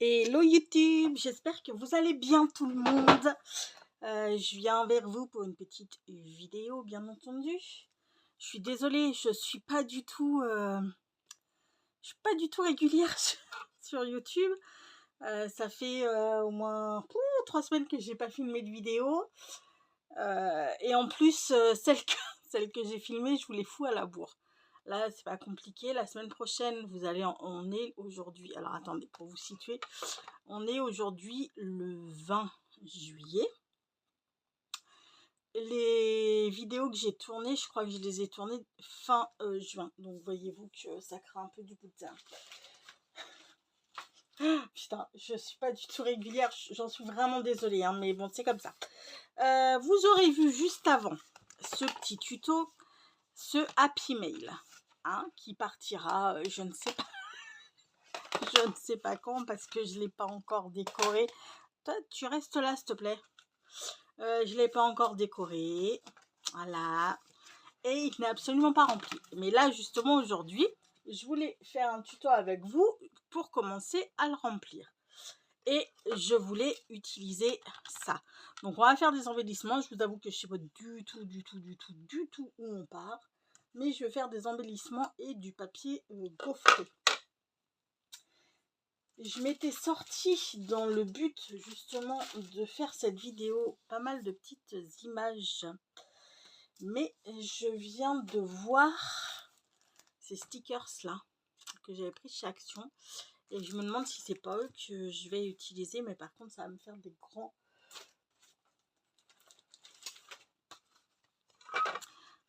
Hello YouTube, j'espère que vous allez bien tout le monde. Je viens vers vous pour une petite vidéo, bien entendu. Je suis désolée, je suis pas du tout régulière sur YouTube. Ça fait au moins 3 semaines que j'ai pas filmé de vidéo. Et en plus, celle que j'ai filmée, je vous les fous à la bourre. Là, c'est pas compliqué. La semaine prochaine, on est aujourd'hui. Alors attendez, pour vous situer, on est aujourd'hui le 20 juillet. Les vidéos que j'ai tournées, je crois que je les ai tournées fin juin. Donc voyez-vous que ça craint un peu du bout de terre. Putain, je suis pas du tout régulière, j'en suis vraiment désolée, hein, mais bon, c'est comme ça. Vous aurez vu juste avant ce petit tuto, ce Happy Mail, hein, qui partira, je ne sais pas, je ne sais pas quand, parce que je ne l'ai pas encore décoré. Toi, tu restes là, s'il te plaît. Je ne l'ai pas encore décoré, voilà, et il n'est absolument pas rempli. Mais là, justement, aujourd'hui, je voulais faire un tuto avec vous pour commencer à le remplir. Et je voulais utiliser ça. Donc, on va faire des embellissements. Je vous avoue que je ne sais pas du tout où on part. Mais je vais faire des embellissements et du papier gaufré. Je m'étais sortie dans le but justement de faire cette vidéo pas mal de petites images. Mais je viens de voir ces stickers là que j'avais pris chez Action. Et je me demande si c'est pas eux que je vais utiliser. Mais par contre ça va me faire des grands...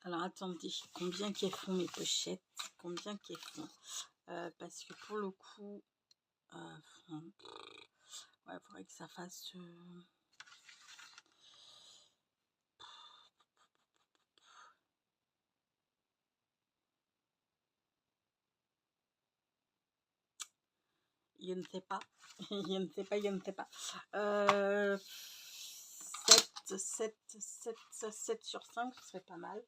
Alors attendez, combien qu'elles font mes pochettes? Combien qu'elles font? Parce que pour le coup... ouais, il faudrait que ça fasse... Je ne sais pas. Je ne sais pas. 7 sur 5, ce serait pas mal.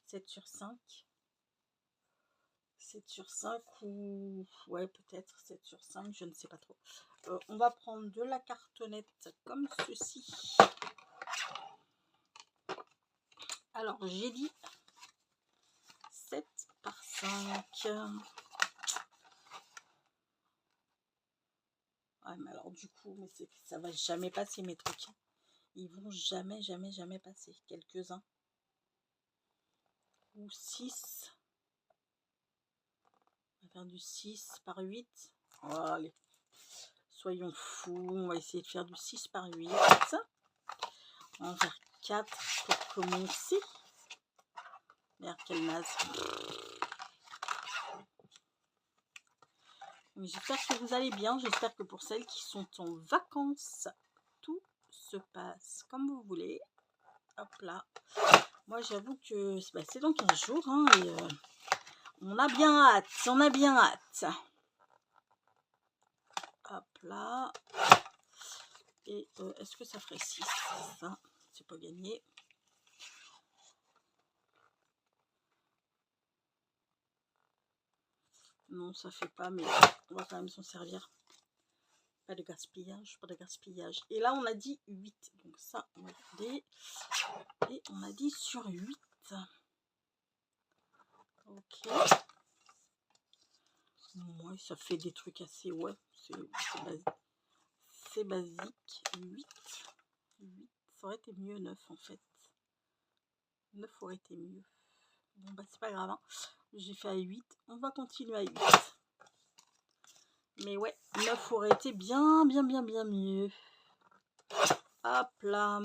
7 sur 5. 7 sur 5 ou... ouais, peut-être 7 sur 5, je ne sais pas trop. On va prendre de la cartonnette comme ceci. Alors, j'ai dit 7 par 5. Ouais, mais alors du coup, mais ça va jamais passer mes trucs. Ils vont jamais passer. Quelques-uns. Ou 6. On va faire du 6 par 8. Oh, allez. Soyons fous. On va essayer de faire du 6 par 8. On va faire 4 pour commencer. Merde, quelle naze. J'espère que vous allez bien. J'espère que pour celles qui sont en vacances, tout se passe comme vous voulez. Hop là. Moi, j'avoue que c'est dans 15 jours. Hein, et on a bien hâte. On a bien hâte. Hop là. Et est-ce que ça ferait 6? Ça, c'est pas gagné. Non, ça fait pas, mais on va quand même s'en servir. Pas de gaspillage, pas de gaspillage. Et là, on a dit 8. Donc ça, on va garder. Et on a dit sur 8. Ok. Moi, ça fait des trucs assez... ouais, c'est basique. 8. 8. Ça aurait été mieux 9 en fait. 9 aurait été mieux. Bon, bah c'est pas grave. Hein. J'ai fait à 8. On va continuer à 8. Mais ouais, 9 aurait été bien mieux. Hop là.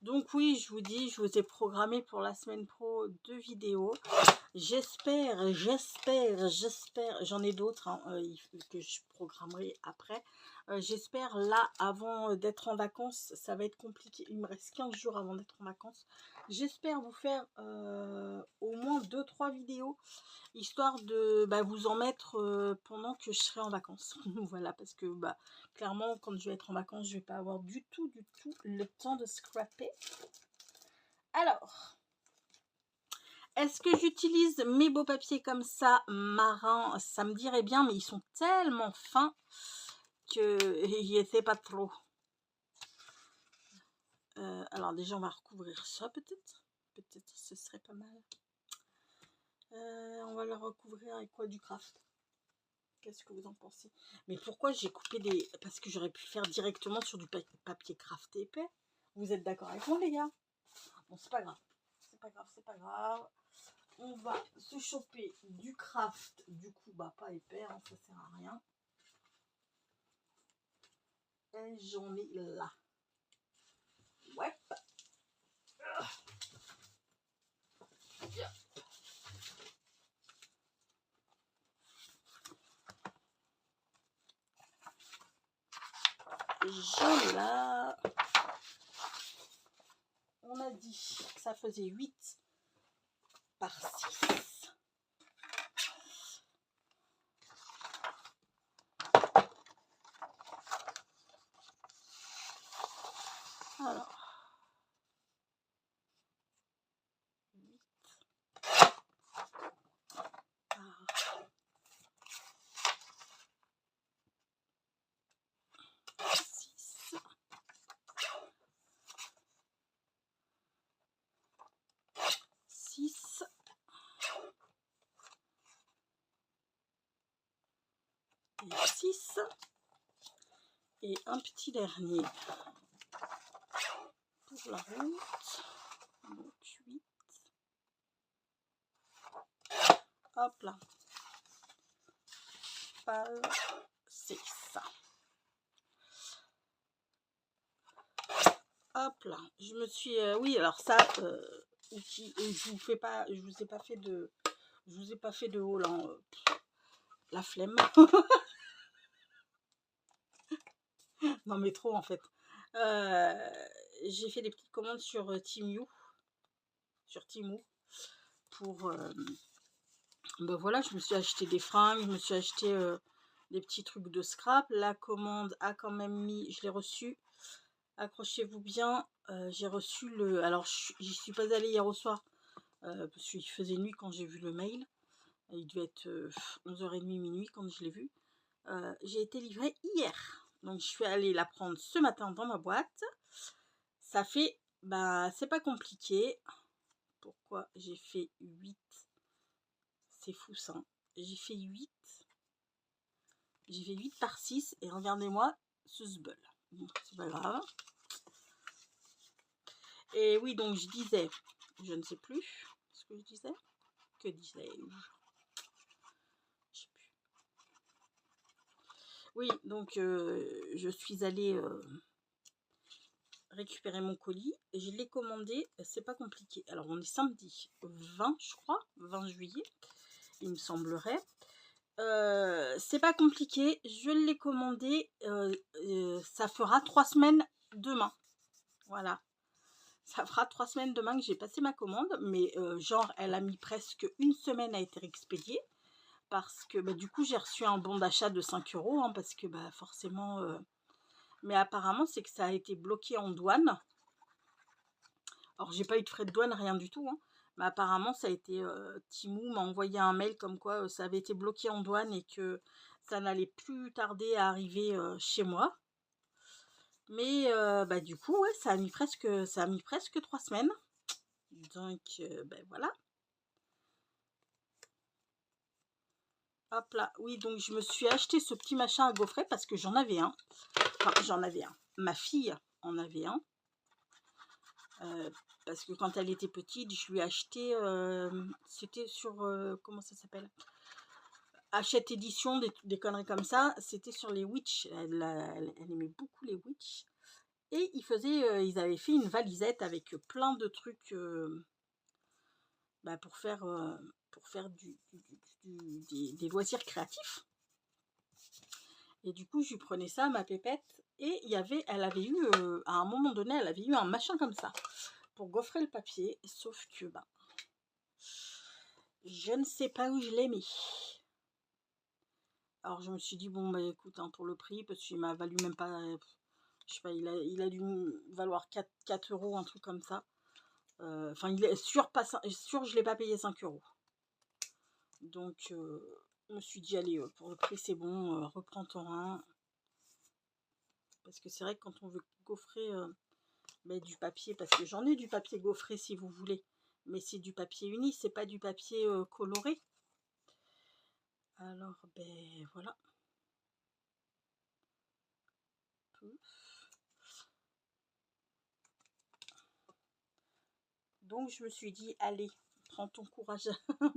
Donc oui, je vous dis, je vous ai programmé pour la semaine pro 2 vidéos. J'espère, j'en ai d'autres hein, que je programmerai après. J'espère là, avant d'être en vacances, ça va être compliqué. Il me reste 15 jours avant d'être en vacances. J'espère vous faire au moins 2-3 vidéos, histoire de vous en mettre pendant que je serai en vacances. Voilà, parce que clairement, quand je vais être en vacances, je vais pas avoir du tout le temps de scraper. Alors... est-ce que j'utilise mes beaux papiers comme ça, marins? Ça me dirait bien, mais ils sont tellement fins qu'il n'y était pas trop. Alors déjà on va recouvrir ça peut-être. Peut-être ce serait pas mal. On va le recouvrir avec quoi? Du craft. Qu'est-ce que vous en pensez? Mais pourquoi j'ai coupé des... Parce que j'aurais pu le faire directement sur du papier craft épais. Vous êtes d'accord avec moi les gars? Bon c'est pas grave. C'est pas grave, c'est pas grave. On va se choper du craft. Du coup bah pas épais, hein, ça sert à rien. Et j'en ai là. Ouais. J'en ai là. On a dit que ça faisait 8 par 6. Alors. 8 par 6. 6. Et 6. Et un petit dernier pour la route. Donc 8. Hop là. Par 6. Hop là. Je me suis... oui, alors ça... je vous fais pas... Je vous ai pas fait de... Je vous ai pas fait de haul. Hein, la flemme. Non mais trop en fait. J'ai fait des petites commandes sur Temu. Sur Temu. Pour... ben voilà, je me suis acheté des fringues. Je me suis acheté des petits trucs de scrap. La commande a quand même mis... Je l'ai reçue. Accrochez-vous bien. J'ai reçu le... Alors, j'y suis pas allée hier au soir. Parce qu'il faisait nuit quand j'ai vu le mail. Il devait être 11h30, minuit quand je l'ai vu. J'ai été livrée hier. Donc je suis allée la prendre ce matin dans ma boîte. Ça fait... Bah c'est pas compliqué. Pourquoi j'ai fait 8? C'est fou ça. J'ai fait 8. J'ai fait 8 par 6. Et regardez-moi ce zbeul. Bon, c'est pas grave. Et oui, donc je disais... Je ne sais plus ce que je disais. Que disais-je? Oui, donc je suis allée récupérer mon colis. Je l'ai commandé, c'est pas compliqué. Alors on est samedi 20, je crois, 20 juillet, il me semblerait. C'est pas compliqué, je l'ai commandé, ça fera 3 semaines demain. Voilà. Ça fera 3 semaines demain que j'ai passé ma commande, mais genre elle a mis presque une semaine à être expédiée. Parce que bah, du coup j'ai reçu un bon d'achat de 5 €, hein, parce que bah, forcément... mais apparemment c'est que ça a été bloqué en douane. Alors j'ai pas eu de frais de douane, rien du tout, hein, mais apparemment ça a été... Temu m'a envoyé un mail comme quoi ça avait été bloqué en douane et que ça n'allait plus tarder à arriver chez moi. Mais bah, du coup ouais, ça a mis presque 3 semaines. Donc ben voilà. Hop là, oui, donc je me suis acheté ce petit machin à gaufrer parce que j'en avais un. Enfin, j'en avais un. Ma fille en avait un. Parce que quand elle était petite, je lui ai acheté... c'était sur... comment ça s'appelle? Hachette édition, des conneries comme ça. C'était sur les Witch. Elle aimait beaucoup les Witch. Et ils avaient fait une valisette avec plein de trucs bah, pour faire des loisirs créatifs. Et du coup, je lui prenais ça, ma pépette. Et elle avait eu, à un moment donné, elle avait eu un machin comme ça pour gaufrer le papier. Sauf que, bah, je ne sais pas où je l'ai mis. Alors, je me suis dit, bon, bah écoute, hein, pour le prix, parce qu'il m'a valu même pas, je sais pas, il a dû valoir 4 €, un truc comme ça. Enfin, il est sûr, sûr, je l'ai pas payé 5 €. Donc, je me suis dit, allez, pour le prix, c'est bon, reprends ton rein. Parce que c'est vrai que quand on veut gaufrer du papier, parce que j'en ai du papier gaufré si vous voulez, mais c'est du papier uni, c'est pas du papier coloré. Alors, ben voilà. Donc je me suis dit, allez, prends ton courage,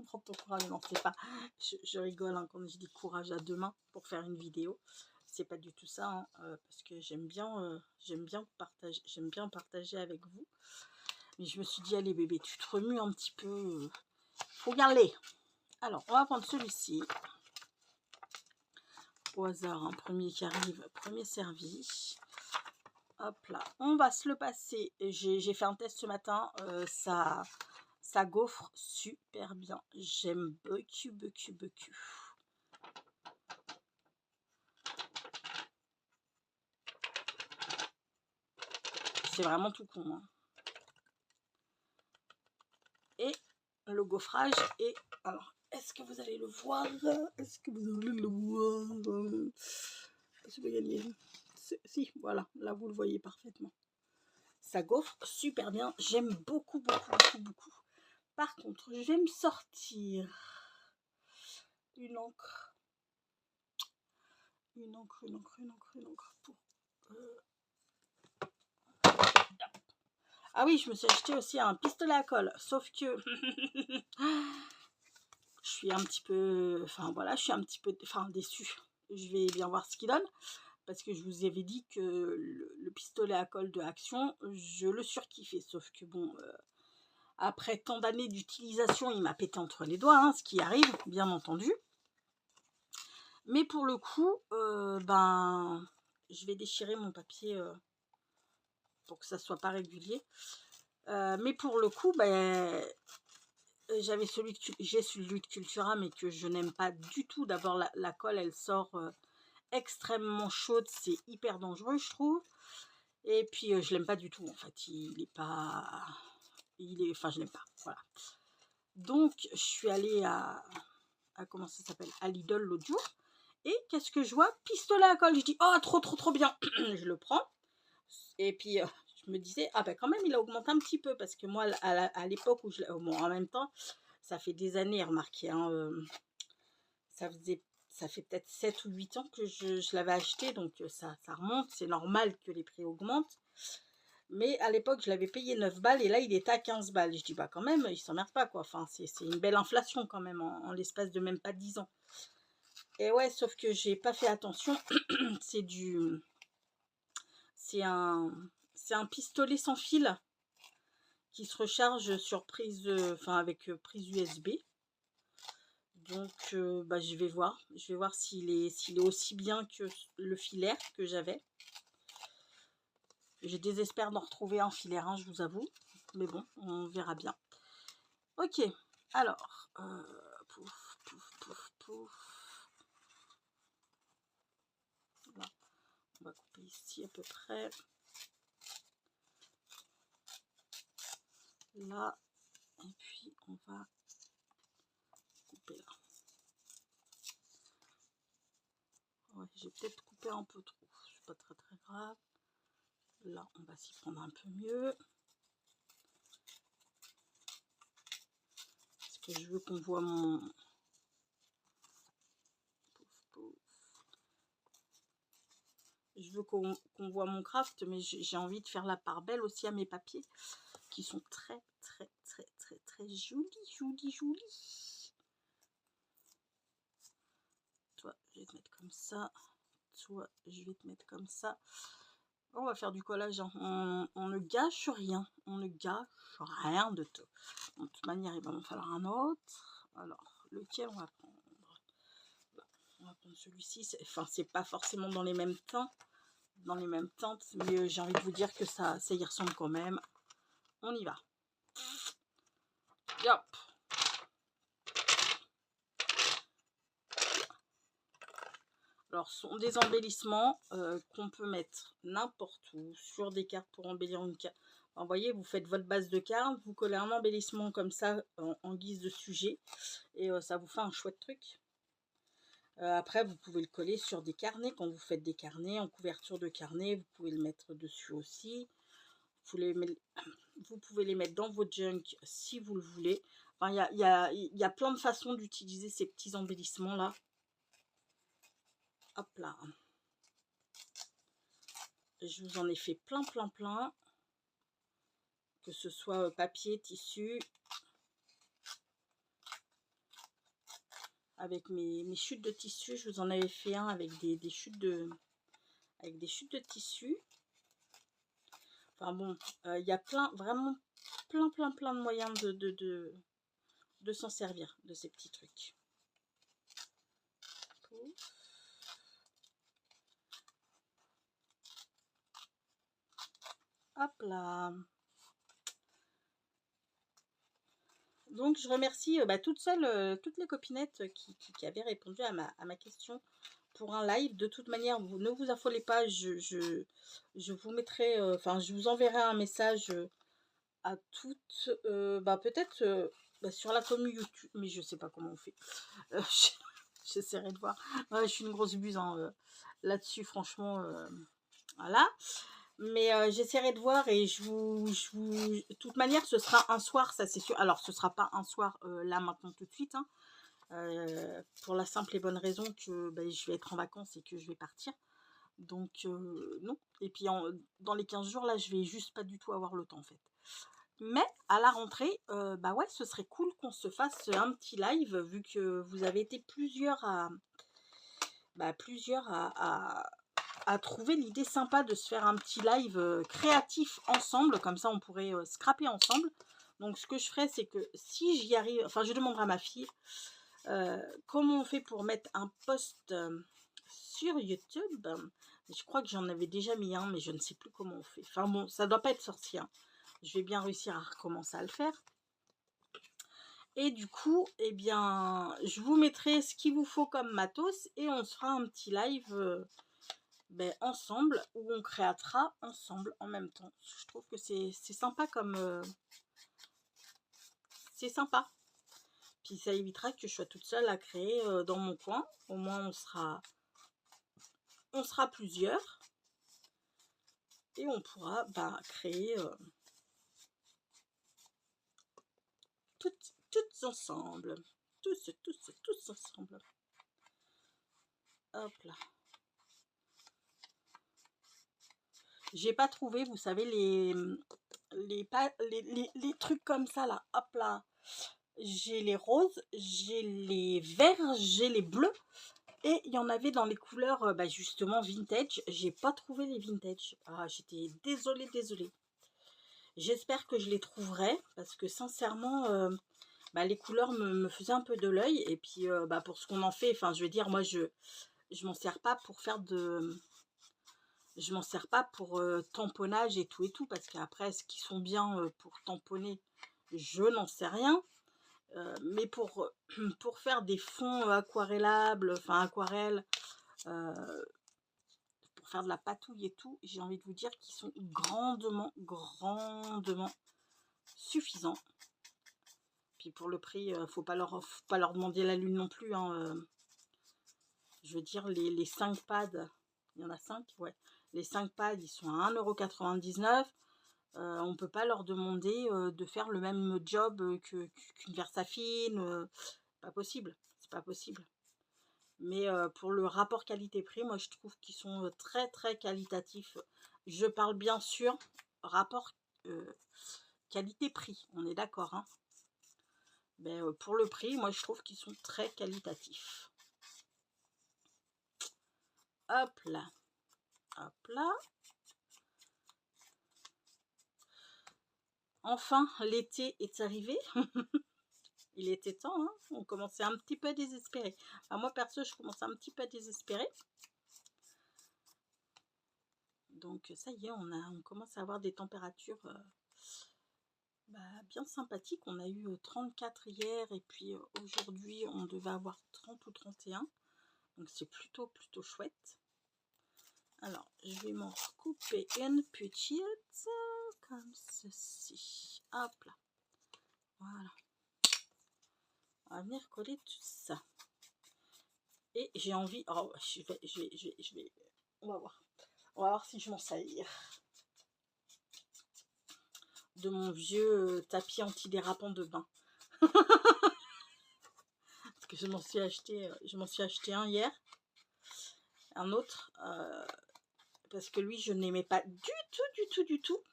prends ton courage, non c'est pas, je rigole hein, quand je dis courage à deux mains pour faire une vidéo, c'est pas du tout ça, hein, parce que j'aime bien partager avec vous, mais je me suis dit, allez bébé, tu te remues un petit peu, faut y aller. Alors on va prendre celui-ci, au hasard, hein, premier qui arrive, premier servi. Hop là, on va se le passer. J'ai fait un test ce matin, ça gaufre super bien. J'aime beaucoup. C'est vraiment tout con. Hein. Et le gaufrage est... Alors, est-ce que vous allez le voir? Est-ce que vous allez le voir? Je vais gagner. Si, voilà, là vous le voyez parfaitement. Ça gaufre super bien. J'aime beaucoup. Par contre, je vais me sortir une encre. Une encre pour... Ah oui, je me suis acheté aussi un pistolet à colle. Sauf que... je suis un petit peu... Enfin, voilà, je suis un petit peu... Enfin, déçue. Je vais bien voir ce qu'il donne. Parce que je vous avais dit que le pistolet à colle de Action, je le surkiffais. Sauf que bon... après tant d'années d'utilisation, il m'a pété entre les doigts. Hein, ce qui arrive, bien entendu. Mais pour le coup, je vais déchirer mon papier pour que ça soit pas régulier. Mais pour le coup, j'ai celui de Cultura, mais que je n'aime pas du tout. D'abord, la colle, elle sort extrêmement chaude. C'est hyper dangereux, je trouve. Et puis, je l'aime pas du tout, en fait. Il est pas... Enfin, je l'aime pas, voilà. Donc, je suis allée à comment ça s'appelle? À Lidl l'autre jour. Et qu'est-ce que je vois? Pistolet à colle. Je dis, oh, trop bien. Je le prends. Et puis, je me disais, ah ben quand même, il a augmenté un petit peu. Parce que moi, à l'époque où bon, en même temps, ça fait des années, remarquez. Hein, ça fait peut-être 7 ou 8 ans que je l'avais acheté. Donc, ça remonte. C'est normal que les prix augmentent. Mais à l'époque, je l'avais payé 9 balles. Et là, il était à 15 balles. Je dis, bah quand même, il s'emmerde pas, quoi. Enfin, c'est une belle inflation quand même en l'espace de même pas 10 ans. Et ouais, sauf que j'ai pas fait attention. C'est un pistolet sans fil qui se recharge sur prise, avec prise USB. Donc, je vais voir. Je vais voir s'il est aussi bien que le filaire que j'avais. Je désespère d'en retrouver un filaire, hein, je vous avoue. Mais bon, on verra bien. Ok, alors, pouf. Là, on va couper ici à peu près. Là, et puis on va couper là. Ouais, j'ai peut-être coupé un peu trop, c'est pas très grave. Là, on va s'y prendre un peu mieux. Parce que je veux qu'on voit mon... Je veux qu'on voit mon craft, mais j'ai envie de faire la part belle aussi à mes papiers, qui sont très jolis. Toi, je vais te mettre comme ça. Toi, je vais te mettre comme ça. On va faire du collage, hein. On ne gâche rien. On ne gâche rien de tout. De toute manière, il va m'en falloir un autre. Alors, lequel on va prendre? On va prendre celui-ci. C'est pas forcément dans les mêmes teintes. Mais j'ai envie de vous dire que ça y ressemble quand même. On y va. Hop. Alors, ce sont des embellissements qu'on peut mettre n'importe où, sur des cartes pour embellir une carte. Vous voyez, vous faites votre base de cartes, vous collez un embellissement comme ça en guise de sujet, et ça vous fait un chouette truc. Après, vous pouvez le coller sur des carnets. Quand vous faites des carnets, en couverture de carnet, vous pouvez le mettre dessus aussi. Vous pouvez les mettre dans vos junk si vous le voulez. Enfin, il y a plein de façons d'utiliser ces petits embellissements-là. Hop là. Je vous en ai fait plein, plein, plein. Que ce soit papier, tissu. Avec mes chutes de tissu, je vous en avais fait un avec des chutes de tissu. Enfin bon, il y a vraiment plein de moyens de s'en servir de ces petits trucs. Hop là. Donc je remercie toutes les copinettes qui avaient répondu à ma question pour un live. De toute manière, vous ne vous affolez pas, je vous mettrai, enfin je vous enverrai un message à toutes, peut-être sur la commune YouTube, mais je sais pas comment on fait. J'essaierai de voir. Ouais, je suis une grosse buse hein, là-dessus, franchement. Voilà. Mais j'essaierai de voir et de toute manière, ce sera un soir, ça c'est sûr. Alors, ce sera pas un soir là, maintenant, tout de suite. Hein, pour la simple et bonne raison que je vais être en vacances et que je vais partir. Donc, non. Et puis, dans les 15 jours, là, je vais juste pas du tout avoir le temps, en fait. Mais à la rentrée, ouais, ce serait cool qu'on se fasse un petit live, vu que vous avez été plusieurs à trouver l'idée sympa de se faire un petit live créatif ensemble. Comme ça, on pourrait scraper ensemble. Donc, ce que je ferai, c'est que si j'y arrive, enfin, je demanderai à ma fille comment on fait pour mettre un post sur YouTube. Je crois que j'en avais déjà mis un, mais je ne sais plus comment on fait. Enfin bon, ça doit pas être sorcier. Hein. Je vais bien réussir à recommencer à le faire. Et du coup, eh bien, je vous mettrai ce qu'il vous faut comme matos et on se fera un petit live ensemble où on créera ensemble en même temps. Je trouve que c'est sympa comme... c'est sympa. Puis ça évitera que je sois toute seule à créer dans mon coin. Au moins, on sera plusieurs. Et on pourra créer toutes ensemble. Tous ensemble. Hop là. J'ai pas trouvé, vous savez, les trucs comme ça là. Hop là. J'ai les roses, j'ai les verts, j'ai les bleus. Et il y en avait dans les couleurs justement vintage. J'ai pas trouvé les vintage. Ah, j'étais désolée. J'espère que je les trouverai. Parce que sincèrement, les couleurs me faisaient un peu de l'œil. Et puis pour ce qu'on en fait, enfin je veux dire, moi je m'en sers pas pour faire de... Je m'en sers pas pour tamponnage et tout. Parce qu'après, ce qui sont bien pour tamponner, je n'en sais rien. Mais pour faire des fonds aquarellables, enfin aquarelles, pour faire de la patouille et tout, j'ai envie de vous dire qu'ils sont grandement suffisants. Puis pour le prix, faut pas leur demander la lune non plus. Hein, je veux dire, les 5 pads, il y en a 5, ouais. Les 5 pads, ils sont à 1,99 €. On peut pas leur demander de faire le même job qu'une Versafine. Pas possible, c'est pas possible. Mais pour le rapport qualité-prix, moi je trouve qu'ils sont très qualitatifs. Je parle bien sûr rapport qualité-prix, on est d'accord. Hein. Mais pour le prix, moi je trouve qu'ils sont très qualitatifs. Hop là. Hop là. Enfin, l'été est arrivé. Il était temps, hein. On commençait un petit peu à désespérer. Enfin, moi perso, je commençais un petit peu à désespérer. Donc ça y est, on commence à avoir des températures bien sympathiques. On a eu 34 hier et puis aujourd'hui on devait avoir 30 ou 31. Donc c'est plutôt chouette. Alors je vais m'en recouper une petite comme ceci. Hop là. Voilà. On va venir coller tout ça. Et j'ai envie... Oh, je vais... On va voir. On va voir si je m'en sers. De mon vieux tapis antidérapant de bain. Parce que je m'en suis acheté un hier. Un autre. Parce que lui, je n'aimais pas du tout.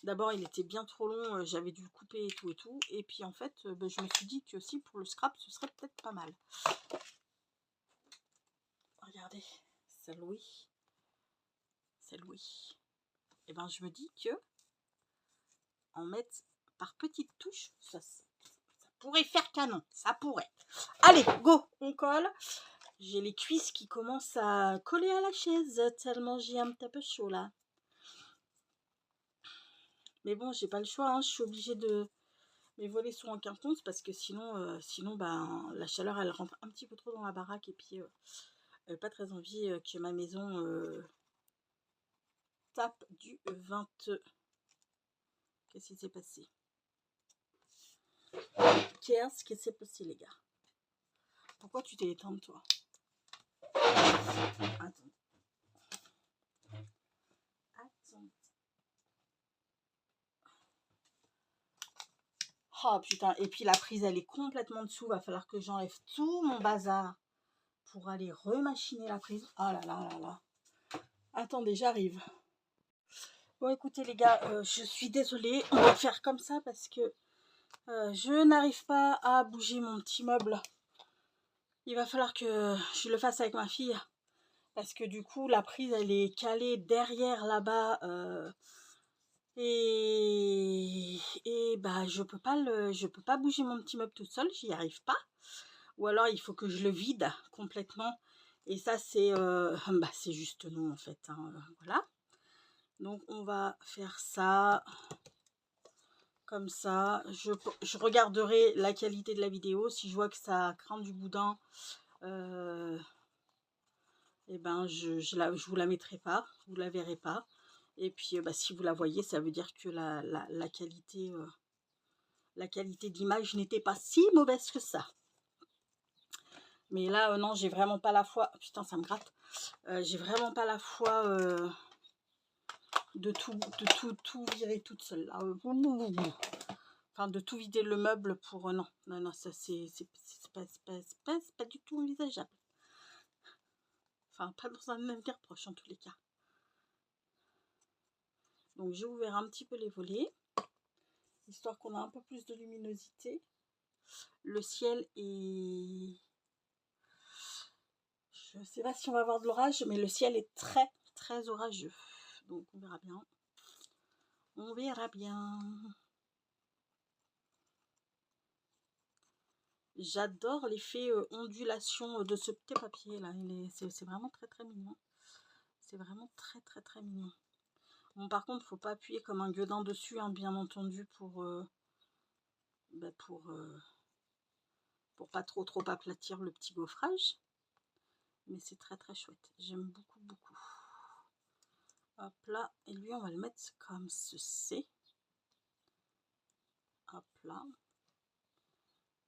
D'abord, il était bien trop long, j'avais dû le couper et tout. Et puis en fait, je me suis dit que aussi pour le scrap, ce serait peut-être pas mal. Regardez, c'est Louis. C'est Louis. Et ben je me dis que en mettre par petites touches, ça pourrait faire canon. Ça pourrait. Allez, go, on colle. J'ai les cuisses qui commencent à coller à la chaise, tellement j'ai un petit peu chaud là. Mais bon, j'ai pas le choix, hein. Je suis obligée de... Mes volets sont en quinconce parce que sinon ben, la chaleur elle rentre un petit peu trop dans la baraque et puis pas très envie que ma maison tape du 20. Qu'est-ce qui s'est passé? Qu'est-ce qui s'est passé les gars? Pourquoi tu t'es éteinte toi? Attends. Oh putain, et puis la prise elle est complètement dessous, va falloir que j'enlève tout mon bazar pour aller remachiner la prise. Ah là là là là. Attendez, j'arrive. Bon écoutez les gars, je suis désolée, on va faire comme ça parce que je n'arrive pas à bouger mon petit meuble. Il va falloir que je le fasse avec ma fille parce que du coup la prise elle est calée derrière là-bas. Et bah je peux pas bouger mon petit meuble toute seule, j'y arrive pas. Ou alors il faut que je le vide complètement. Et ça c'est bah, c'est juste nous en fait, hein, voilà. Donc on va faire ça comme ça. Je regarderai la qualité de la vidéo. Si je vois que ça craint du boudin, et ben je vous la mettrai pas, vous la verrez pas. Et puis bah, si vous la voyez, ça veut dire que la qualité d'image n'était pas si mauvaise que ça. Mais là, non, j'ai vraiment pas la foi. Putain, ça me gratte. J'ai vraiment pas la foi de tout virer toute seule. Là. Enfin, de tout vider le meuble pour... non, ça c'est pas du tout envisageable. Enfin, pas dans un avenir proche en tous les cas. Donc, j'ai ouvert un petit peu les volets, histoire qu'on a un peu plus de luminosité. Le ciel est... Je sais pas si on va avoir de l'orage, mais le ciel est très, très orageux. Donc, on verra bien. On verra bien. J'adore l'effet ondulation de ce petit papier là. C'est vraiment très, très mignon. C'est vraiment très, très, très mignon. Bon, par contre, faut pas appuyer comme un gueudin dessus, hein, bien entendu, pour pas trop aplatir le petit gaufrage. Mais c'est très, très chouette. J'aime beaucoup, beaucoup. Hop là. Et lui, on va le mettre comme ceci. Hop là.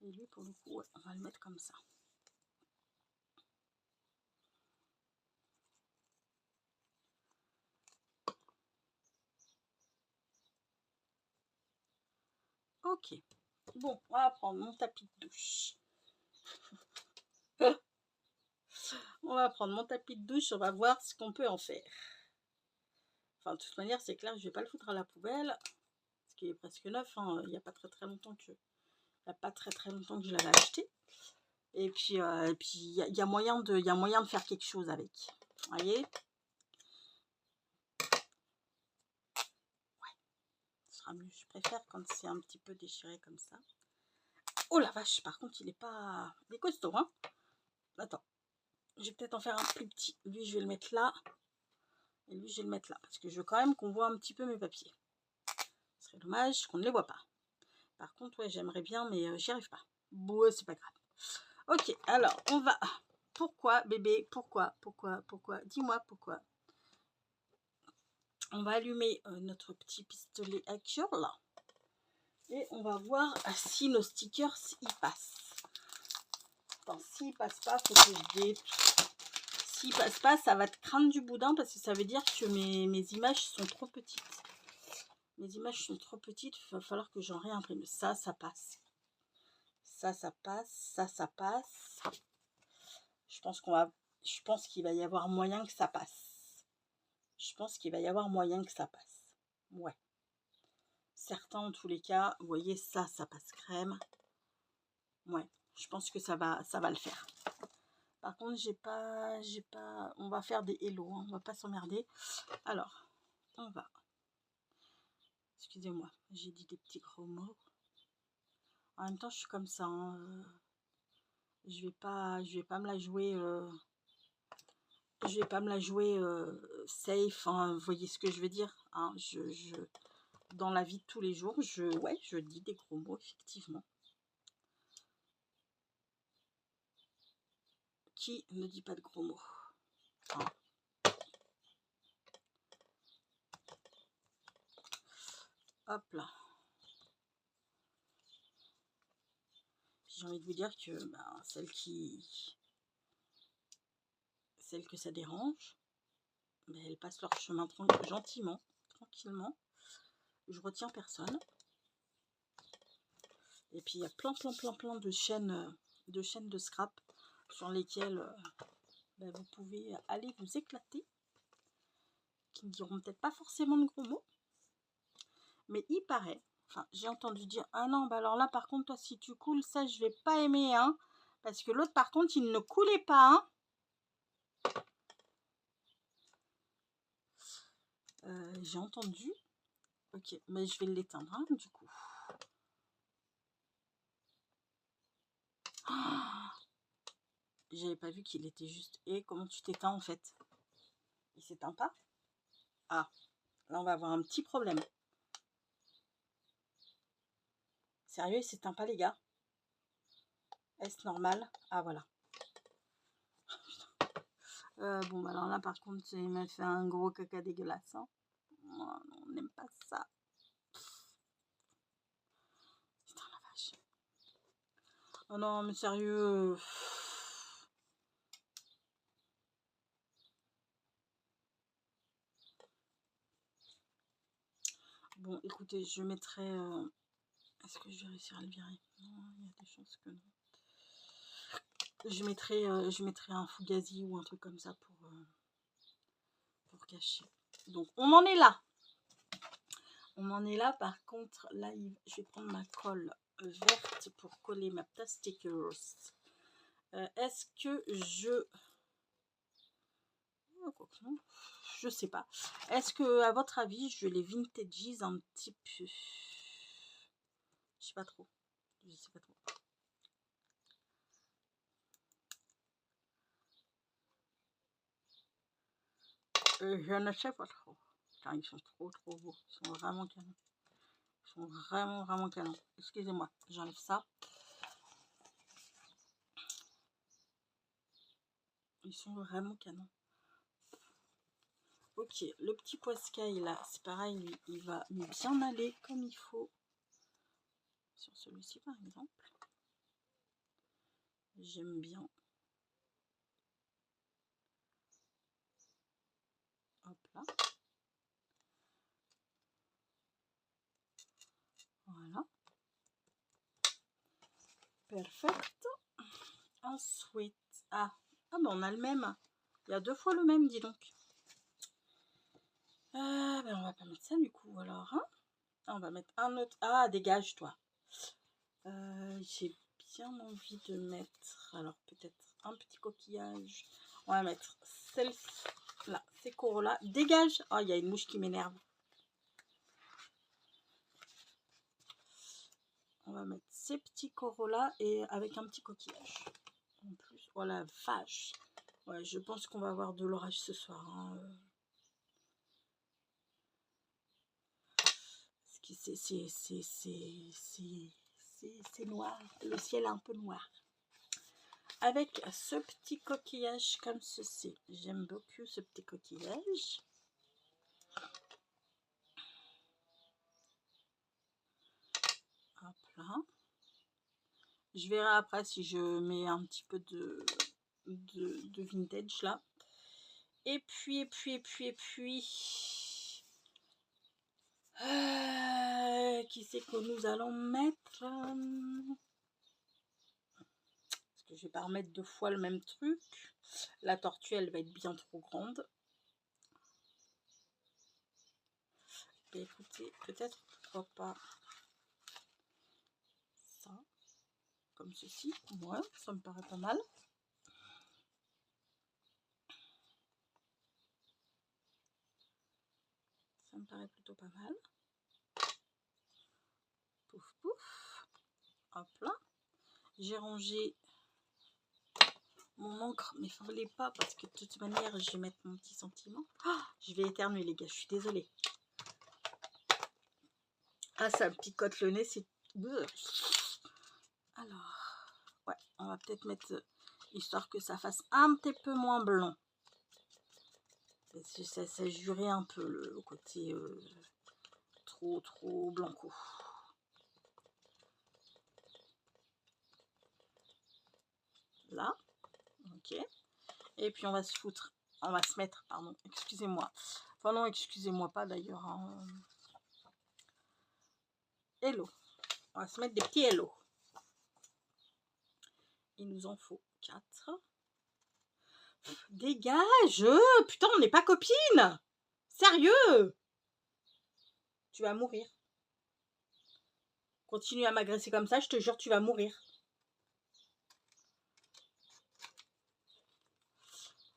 Et lui, pour le coup, ouais, on va le mettre comme ça. Ok. Bon, on va prendre mon tapis de douche. On va prendre mon tapis de douche, on va voir ce qu'on peut en faire. Enfin, de toute manière, c'est clair, je vais pas le foutre à la poubelle. Ce qui est presque neuf, hein. Il n'y a pas très longtemps que... je l'avais acheté. Et puis il y a moyen de faire quelque chose avec. Vous voyez? Ouais. Ce sera mieux. Je préfère quand c'est un petit peu déchiré comme ça. Oh la vache, par contre, il est pas... Il est costaud, hein? Attends. Je vais peut-être en faire un plus petit. Lui, je vais le mettre là. Et lui, je vais le mettre là. Parce que je veux quand même qu'on voit un petit peu mes papiers. Ce serait dommage qu'on ne les voit pas. Par contre, ouais, j'aimerais bien, mais j'y arrive pas. Bon, c'est pas grave. Ok, alors, on va... Pourquoi, bébé? Pourquoi? Dis-moi pourquoi. On va allumer notre petit pistolet à curl. Et on va voir si nos stickers y passent. Attends, s'il passe pas, faut que je guette. S'il passe pas, ça va te craindre du boudin parce que ça veut dire que mes images sont trop petites. Mes images sont trop petites, il va falloir que j'en réimprime. Ça passe. Ça passe. Ça passe. Je pense qu'il va y avoir moyen que ça passe. Je pense qu'il va y avoir moyen que ça passe. Ouais. Certains, en tous les cas, vous voyez, ça passe crème. Ouais, je pense que ça va le faire. Par contre, j'ai pas, on va faire des hello, hein, on va pas s'emmerder. Alors, on va, excusez-moi, j'ai dit des petits gros mots. En même temps, je suis comme ça, hein, je vais pas me la jouer, safe, hein, vous voyez ce que je veux dire, hein, dans la vie de tous les jours, je dis des gros mots, effectivement. Qui ne dit pas de gros mots, hein. Hop là. J'ai envie de vous dire que celle que ça dérange, mais elles passent leur chemin gentiment, tranquillement. Je retiens personne. Et puis il y a plein de chaînes de scrap sur lesquelles vous pouvez aller vous éclater, qui ne diront peut-être pas forcément de gros mots, mais il paraît, enfin j'ai entendu dire, ah non, bah alors là par contre toi si tu coules, ça je vais pas aimer, hein, parce que l'autre par contre il ne coulait pas, hein. J'ai entendu. Ok, mais je vais l'éteindre, hein, du coup. J'avais pas vu qu'il était juste. Et comment tu t'éteins en fait? Il s'éteint pas? Ah, là on va avoir un petit problème. Sérieux, il s'éteint pas les gars? Est-ce normal? Ah voilà. Bon, bah alors là par contre, il m'a fait un gros caca dégueulasse, hein. On n'aime pas ça. Putain la vache. Oh non, mais sérieux. Bon, écoutez, je mettrai... Est-ce que je vais réussir à le virer? Non, il y a des chances que non. Je mettrai un fugazi ou un truc comme ça pour cacher. Donc, on en est là. On en est là. Par contre, là, je vais prendre ma colle verte pour coller ma petite stickers. Est-ce que je... Oh, quoi que non. Je sais pas. Est-ce que, à votre avis, je les vintages un petit peu? Je sais pas trop. Je sais pas trop. Je ne sais pas trop. Putain, ils sont trop beaux. Ils sont vraiment canons. Ils sont vraiment canons. Excusez-moi, j'enlève ça. Ils sont vraiment canons. Ok, le petit poiscaille là, c'est pareil, il va bien aller comme il faut. Sur celui-ci par exemple. J'aime bien. Hop là. Voilà. Perfect. Ensuite. Ah ben on a le même. Il y a 2 fois le même, dis donc. Ben on va pas mettre ça du coup alors. Hein, on va mettre un autre. Ah, dégage toi. J'ai bien envie de mettre. Alors peut-être un petit coquillage. On va mettre celle-ci. Là, ces coraux-là. Dégage. Oh, il y a une mouche qui m'énerve. On va mettre ces petits coraux-là et avec un petit coquillage. En plus, oh la vache. Ouais, je pense qu'on va avoir de l'orage ce soir. Hein. C'est noir. Le ciel est un peu noir. Avec ce petit coquillage comme ceci. J'aime beaucoup ce petit coquillage. Hop là. Je verrai après si je mets un petit peu de vintage là. Et puis, qui c'est que nous allons mettre? Parce que je vais pas remettre 2 fois le même truc. La tortue, elle va être bien trop grande. Et écoutez, peut-être, pourquoi pas ça, comme ceci. Ouais, ça me paraît pas mal. Ça me paraît plutôt pas mal. Pouf, pouf. Hop là. J'ai rangé mon encre, mais il ne fallait pas parce que de toute manière, je vais mettre mon petit sentiment. Oh, je vais éternuer, les gars, je suis désolée. Ah, ça me picote le nez, c'est... Alors, ouais, on va peut-être mettre, histoire que ça fasse un petit peu moins blanc. Ça jurait un peu le côté trop blanco. Là, ok. Et puis on va se mettre, pardon, excusez-moi. Enfin non, excusez-moi pas d'ailleurs. Hein. Hello. On va se mettre des petits hello. Il nous en faut 4. Dégage! Putain, on n'est pas copines! Sérieux! Tu vas mourir. Continue à m'agresser comme ça, je te jure, tu vas mourir.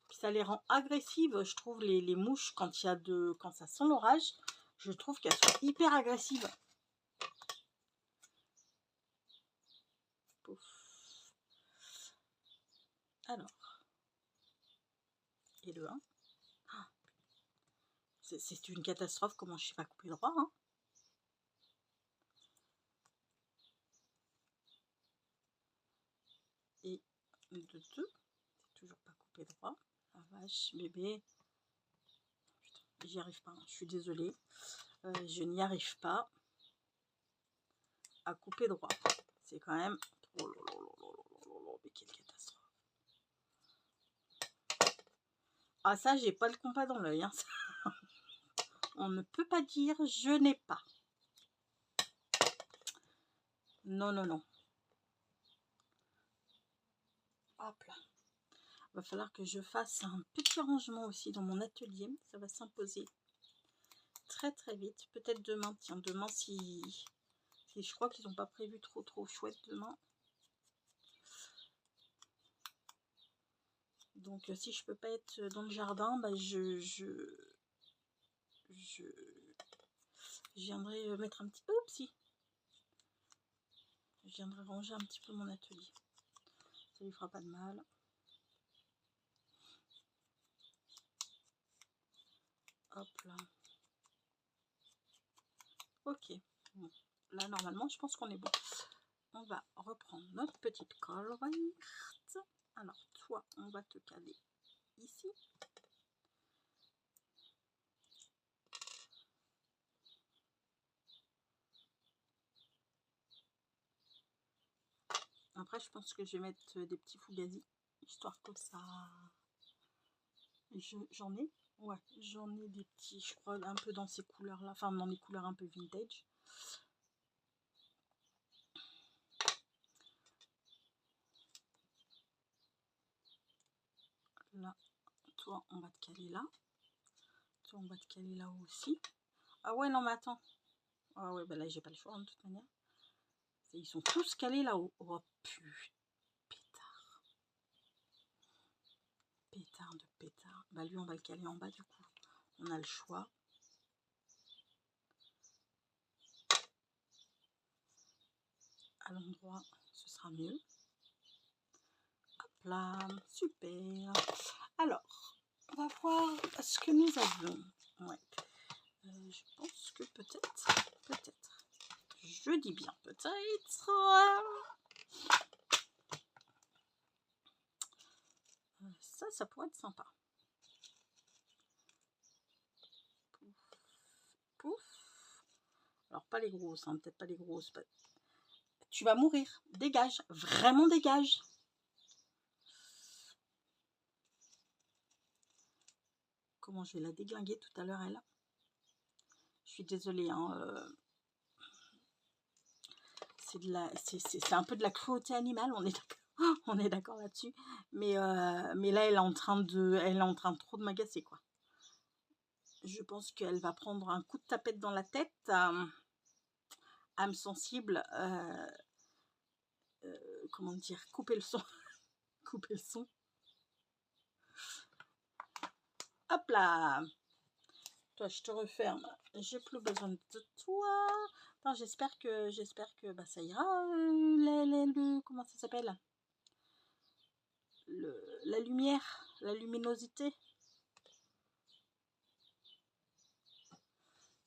Puis ça les rend agressives, je trouve, les mouches, quand ça sent l'orage, je trouve qu'elles sont hyper agressives. Pouf. Alors. Et le 1. Ah, c'est une catastrophe, comment je ne sais pas couper droit. Hein. Et le 2, c'est toujours pas coupé droit. La vache, bébé. J'y arrive pas, je suis désolée. Je n'y arrive pas à couper droit. C'est quand même... Oh là là là là là, mais quelle catastrophe. Ah ça, j'ai pas le compas dans l'œil. Hein. On ne peut pas dire je n'ai pas. Non, non, non. Hop là. Va falloir que je fasse un petit rangement aussi dans mon atelier. Ça va s'imposer très très vite. Peut-être demain. Tiens, demain si je crois qu'ils n'ont pas prévu trop chouette demain. Donc si je peux pas être dans le jardin, bah, je viendrai mettre un petit peu. Oupsie. Je viendrai ranger un petit peu mon atelier. Ça lui fera pas de mal. Hop là. Ok. Bon. Là, normalement, je pense qu'on est bon. On va reprendre notre petite colle verte. Alors, toi, on va te caler ici. Après, je pense que je vais mettre des petits fugazis, histoire que ça... J'en ai. Ouais, j'en ai des petits, je crois, un peu dans ces couleurs-là. Enfin, dans les couleurs un peu vintage. Là, toi, on va te caler là. Toi, on va te caler là aussi. Ah ouais, non, mais attends. Ah ouais, bah là, j'ai pas le choix, hein, de toute manière. Ils sont tous calés là-haut. Oh, putain. Pétard. Pétard de pétard. Bah lui, on va le caler en bas, du coup. On a le choix. À l'endroit, ce sera mieux. Hop là, super. Alors, on va voir ce que nous avons. Ouais. Je pense que peut-être, je dis bien peut-être, ça pourrait être sympa. Pouf, pouf. Alors pas les grosses, hein, peut-être pas les grosses. Tu vas mourir. Dégage. Vraiment dégage. Comment je vais la déglinguer tout à l'heure, elle? Je suis désolée, hein. C'est un peu de la cruauté animale, on est d'accord. On est d'accord là-dessus. Mais là, elle est en train de trop de m'agacer, quoi. Je pense qu'elle va prendre un coup de tapette dans la tête. Âme sensible. Comment dire? Couper le son. Couper le son. Hop là! Toi, je te referme. J'ai plus besoin de toi. Enfin, j'espère que bah, ça ira. Comment ça s'appelle? La lumière, la luminosité.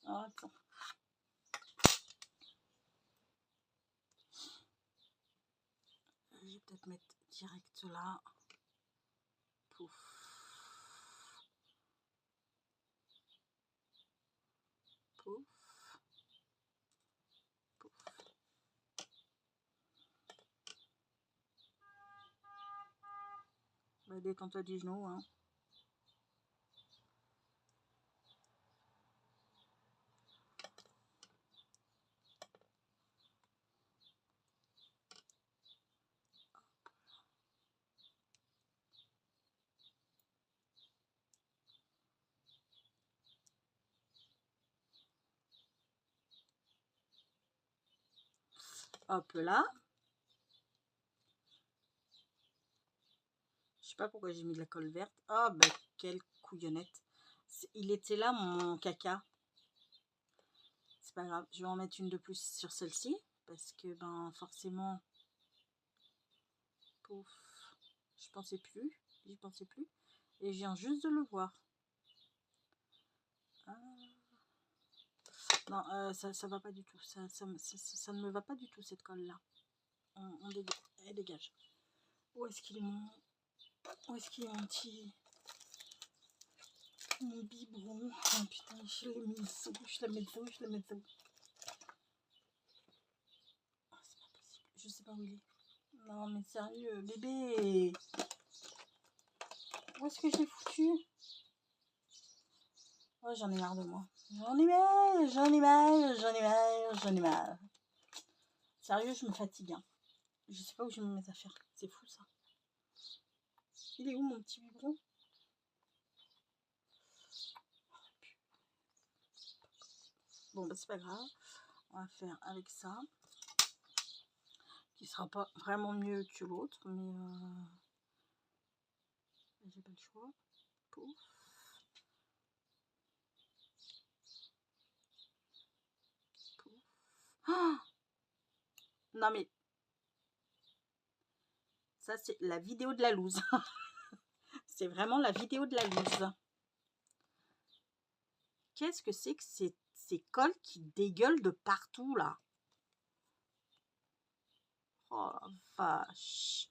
Ah, attends. Je vais peut-être mettre direct là. Pouf. Pouf. Pouf. Bah, détends-toi du genou, hein. Hop là. Je sais pas pourquoi j'ai mis de la colle verte. Oh, bah, quelle couillonnette. Il était là, mon caca. C'est pas grave. Je vais en mettre une de plus sur celle-ci. Parce que, ben, forcément... Pouf. Je pensais plus. J'y pensais plus. Et je viens juste de le voir. Ah. Non, ça va pas du tout. Ça ne me va pas du tout, cette colle-là. On dégage. Elle dégage. Où est-ce qu'il est mon... Où est-ce qu'il est mon petit... Mon biberon. Oh putain, je l'ai mis où? Je la mets où? Je la mets où? Oh, c'est pas possible. Je sais pas où il est. Non, mais sérieux, bébé. Où est-ce que je l'ai foutu? Oh, j'en ai marre de moi. J'en ai marre, j'en ai marre, j'en ai marre, j'en ai marre. Sérieux, je me fatigue. Hein. Je sais pas où j'ai mis mes affaires. C'est fou, ça. Il est où, mon petit biberon? Bon, bah, c'est pas grave. On va faire avec ça. Qui sera pas vraiment mieux que l'autre, mais j'ai pas le choix. Pouf. Pouf. Ah, non, mais ça, c'est la vidéo de la loose. C'est vraiment la vidéo de la loose. Qu'est-ce que c'est que ces cols qui dégueulent de partout, là? Oh, la vache.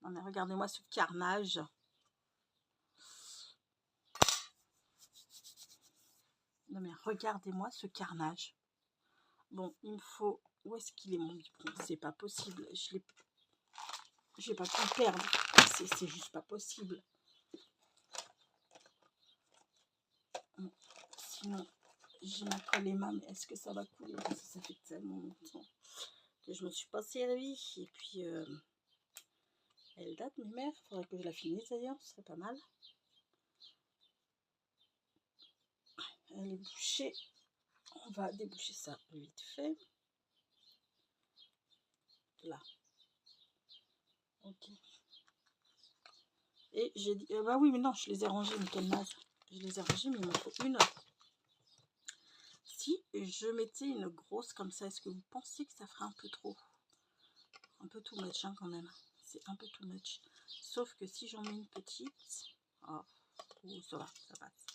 Non, mais regardez-moi ce carnage. Non, mais regardez-moi ce carnage. Bon, il me faut... Où est-ce qu'il est, mon biberon? C'est pas possible. Je vais pas pu le perdre. C'est juste pas possible. Sinon, j'ai ma colle Emma, mais est-ce que ça va couler? Parce que ça fait tellement longtemps que je me suis pas servie. Et puis, elle date, mes mères. Faudrait que je la finisse d'ailleurs, ce serait pas mal. Elle est bouchée. On va déboucher ça vite fait. Là. Ok. Et j'ai dit... bah oui, mais non, je les ai rangés, mais quelle naze. Je les ai rangés, mais il m'en faut une. Si je mettais une grosse comme ça, est-ce que vous pensez que ça ferait un peu trop? Un peu too much, hein, quand même. C'est un peu too much. Sauf que si j'en mets une petite... Oh, ça va, ça passe.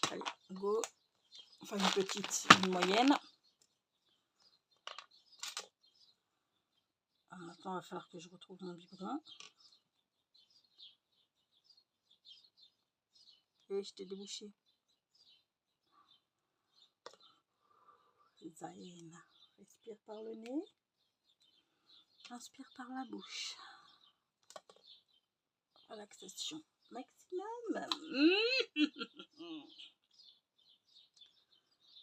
Allez, go. Enfin, une petite, une moyenne. Maintenant, il va falloir que je retrouve mon biberon. Et je t'ai débouché. Zayn. Respire par le nez. Inspire par la bouche. Relaxation maximum.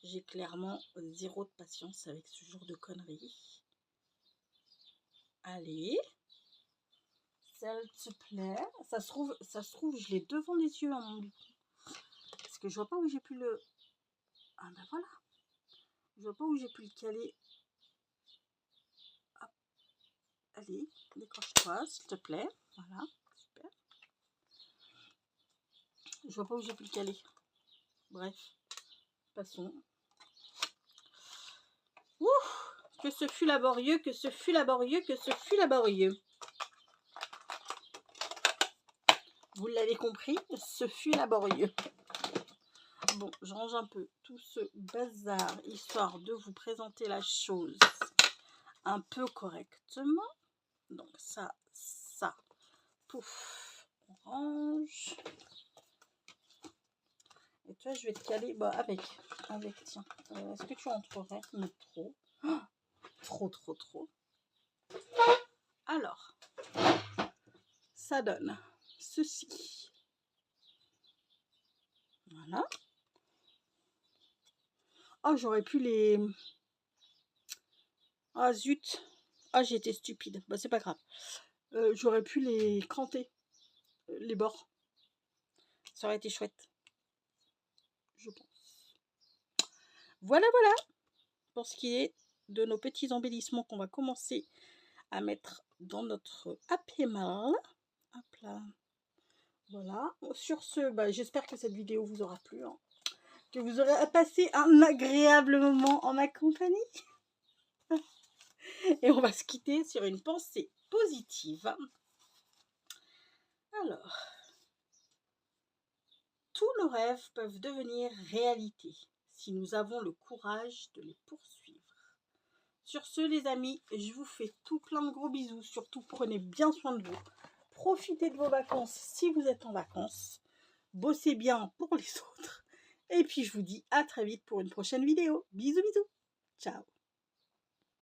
J'ai clairement zéro de patience avec ce genre de conneries. Allez. S'il te plaît. Ça se trouve, je l'ai devant les yeux. Hein, parce que je vois pas où j'ai pu le... Ah ben voilà. Je vois pas où j'ai pu le caler. Hop. Allez, décroche-toi, s'il te plaît. Voilà, super. Je vois pas où j'ai pu le caler. Bref, passons. Ouh, que ce fut laborieux, que ce fut laborieux, que ce fut laborieux. Vous l'avez compris, ce fut laborieux. Bon, je range un peu tout ce bazar, histoire de vous présenter la chose un peu correctement. Donc ça, pouf, on range. Et toi, je vais te caler avec, tiens. Est-ce que tu entrerais? Mais trop. Oh, trop. Alors, ça donne ceci. Voilà. Oh, j'aurais pu les... Ah, zut. Ah, j'ai été stupide. Bah, c'est pas grave. J'aurais pu les cranter, les bords. Ça aurait été chouette. Je pense. Voilà. Pour ce qui est de nos petits embellissements qu'on va commencer à mettre dans notre Happy Mail. Hop là. Voilà. Sur ce, j'espère que cette vidéo vous aura plu. Hein. Que vous aurez passé un agréable moment en ma compagnie. Et on va se quitter sur une pensée positive. Alors, tous nos rêves peuvent devenir réalité si nous avons le courage de les poursuivre. Sur ce, les amis, je vous fais tout plein de gros bisous. Surtout, prenez bien soin de vous. Profitez de vos vacances si vous êtes en vacances. Bossez bien pour les autres. Et puis, je vous dis à très vite pour une prochaine vidéo. Bisous. Ciao.